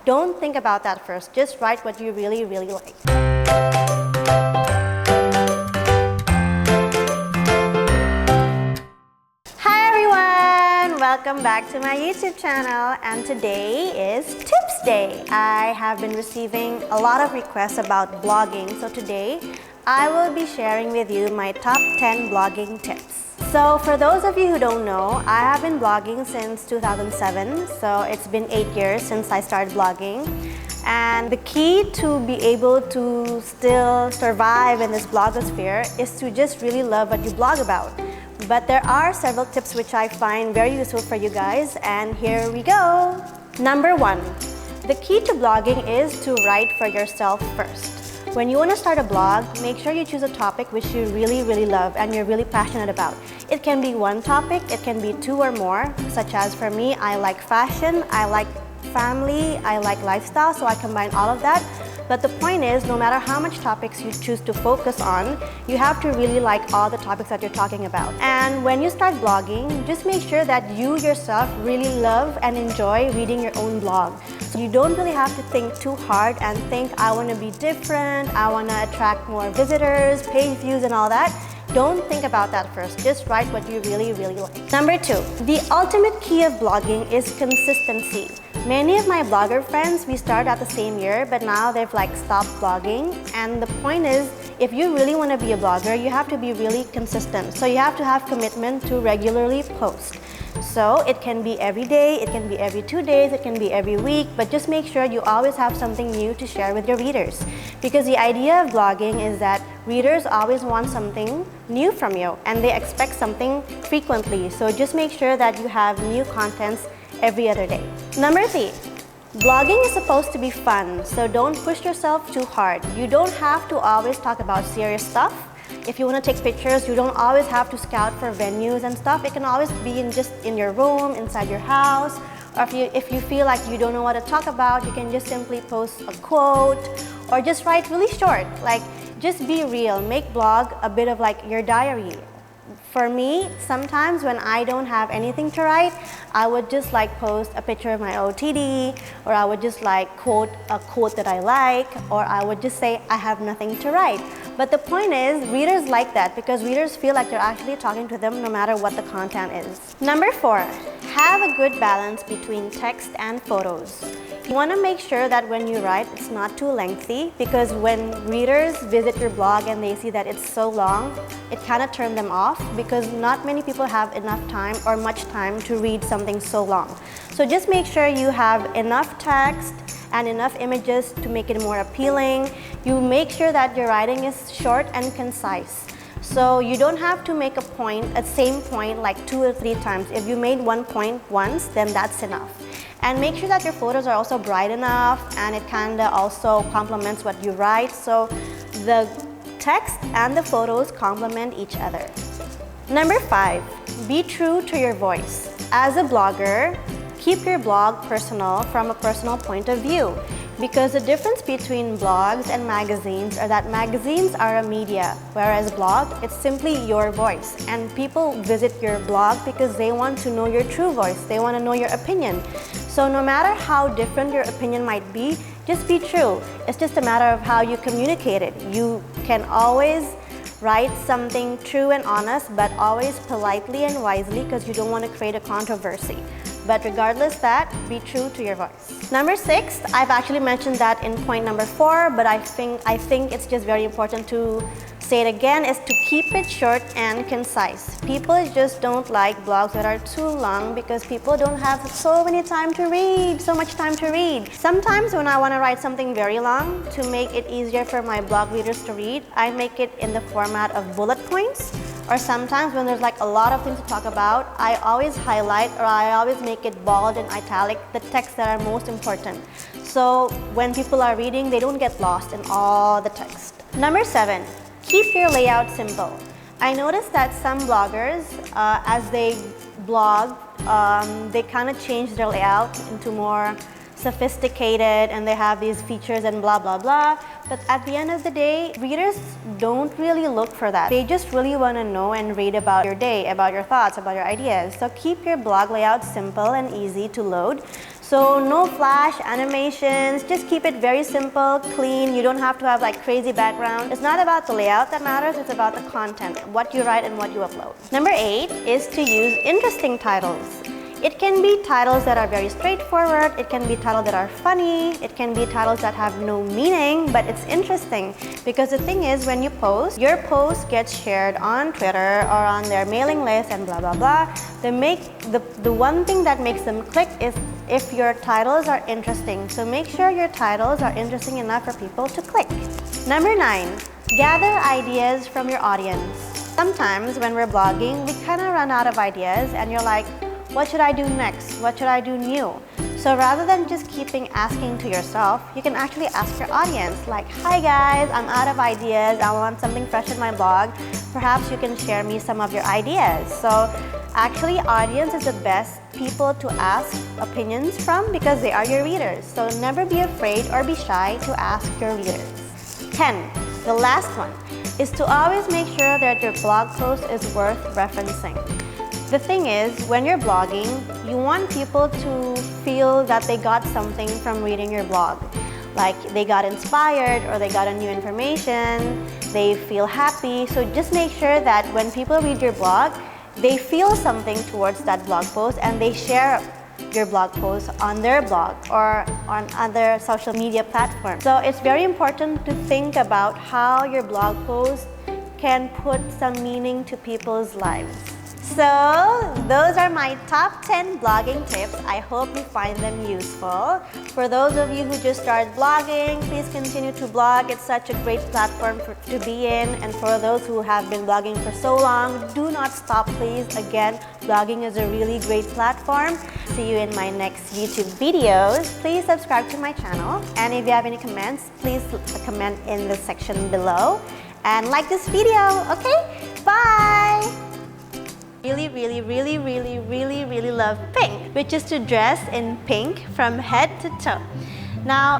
Don't think about that first. Just write what you really, really like. Welcome back to my YouTube channel, and today is Tips Day. I have been receiving a lot of requests about blogging, so today I will be sharing with you my top 10 blogging tips. So for those of you who don't know, I have been blogging since 2007, so it's been 8 years since I started blogging. And the key to be able to still survive in this blogosphere is to just really love what you blog about. But there are several tips which I find very useful for you guys, and here we go. Number 1, the key to blogging is to write for yourself first. When you want to start a blog, make sure you choose a topic which you really, really love and you're really passionate about. It can be one topic, it can be 2 or more, such as for me, I like fashion, I like family, I like lifestyle, so I combine all of that. But the point is, no matter how much topics you choose to focus on, you have to really like all the topics that you're talking about. And when you start blogging, just make sure that you yourself really love and enjoy reading your own blog. So you don't really have to think too hard and think, I want to be different, I want to attract more visitors, page views and all that. Don't think about that first. Just write what you really, really like. Number 2, the ultimate key of blogging is consistency. Many of my blogger friends, we started at the same year, but now they've stopped blogging. And the point is, if you really want to be a blogger, you have to be really consistent. So you have to have commitment to regularly post. So it can be every day, it can be every 2 days, it can be every week, but just make sure you always have something new to share with your readers. Because the idea of blogging is that readers always want something new from you and they expect something frequently. So just make sure that you have new contents every other day. Number 3, blogging is supposed to be fun, so don't push yourself too hard. You don't have to always talk about serious stuff. If you want to take pictures, you don't always have to scout for venues and stuff. It can always be just in your room, inside your house, or if you feel like you don't know what to talk about, you can just simply post a quote or just write really short. Just be real. Make blog a bit of your diary. For me, sometimes when I don't have anything to write, I would just post a picture of my OOTD, or I would just quote a quote that I like, or I would just say I have nothing to write. But the point is, readers like that because readers feel like you're actually talking to them no matter what the content is. Number 4, have a good balance between text and photos. You want to make sure that when you write, it's not too lengthy, because when readers visit your blog and they see that it's so long, it kind of turns them off because not many people have enough time or much time to read something so long. So just make sure you have enough text and enough images to make it more appealing. You make sure that your writing is short and concise. So you don't have to make a same point 2 or 3 times. If you made one point once, then that's enough. And make sure that your photos are also bright enough and it kind of also complements what you write. So the text and the photos complement each other. Number 5, be true to your voice. As a blogger, keep your blog personal from a personal point of view. Because the difference between blogs and magazines are that magazines are a media, whereas blog, it's simply your voice. And people visit your blog because they want to know your true voice. They want to know your opinion. So no matter how different your opinion might be, just be true. It's just a matter of how you communicate it. You can always write something true and honest, but always politely and wisely because you don't want to create a controversy. But regardless that, be true to your voice. Number 6, I've actually mentioned that in point number 4, but I think it's just very important to say it again, is to keep it short and concise. People just don't like blogs that are too long because people don't have so much time to read. Sometimes when I want to write something very long, to make it easier for my blog readers to read, I make it in the format of bullet points. Or sometimes when there's a lot of things to talk about, I always highlight or I always make it bold and italic, the texts that are most important. So when people are reading, they don't get lost in all the text. Number 7, keep your layout simple. I noticed that some bloggers, as they blog, they kind of change their layout into more sophisticated and they have these features and blah, blah, blah. But at the end of the day, readers don't really look for that. They just really want to know and read about your day, about your thoughts, about your ideas. So keep your blog layout simple and easy to load So no flash animations, just keep it very simple, clean. You don't have to have like crazy background. It's not about the layout that matters, it's about the content, what you write and what you upload. Number 8 is to use interesting titles. It can be titles that are very straightforward, it can be titles that are funny, it can be titles that have no meaning, but it's interesting. Because the thing is, when you post, your post gets shared on Twitter or on their mailing list and blah blah blah. The one thing that makes them click is if your titles are interesting. So make sure your titles are interesting enough for people to click. Number 9, gather ideas from your audience. Sometimes when we're blogging, we kind of run out of ideas and you're like, what should I do next? What should I do new? So rather than just keeping asking to yourself, you can actually ask your audience like, hi guys, I'm out of ideas, I want something fresh in my blog. Perhaps you can share me some of your ideas. So actually, audience is the best people to ask opinions from because they are your readers. So never be afraid or be shy to ask your readers. 10, the last one, is to always make sure that your blog post is worth referencing. The thing is, when you're blogging, you want people to feel that they got something from reading your blog. Like they got inspired or they got a new information, they feel happy. So just make sure that when people read your blog, they feel something towards that blog post and they share your blog post on their blog or on other social media platforms. So it's very important to think about how your blog post can put some meaning to people's lives. So those are my top 10 blogging tips. I hope you find them useful. For those of you who just started blogging, please continue to blog. It's such a great platform to be in. And for those who have been blogging for so long, do not stop, please. Again, blogging is a really great platform. See you in my next YouTube videos. Please subscribe to my channel. And if you have any comments, please comment in the section below. And like this video, okay? Bye! Really love pink, which is to dress in pink from head to toe. Now,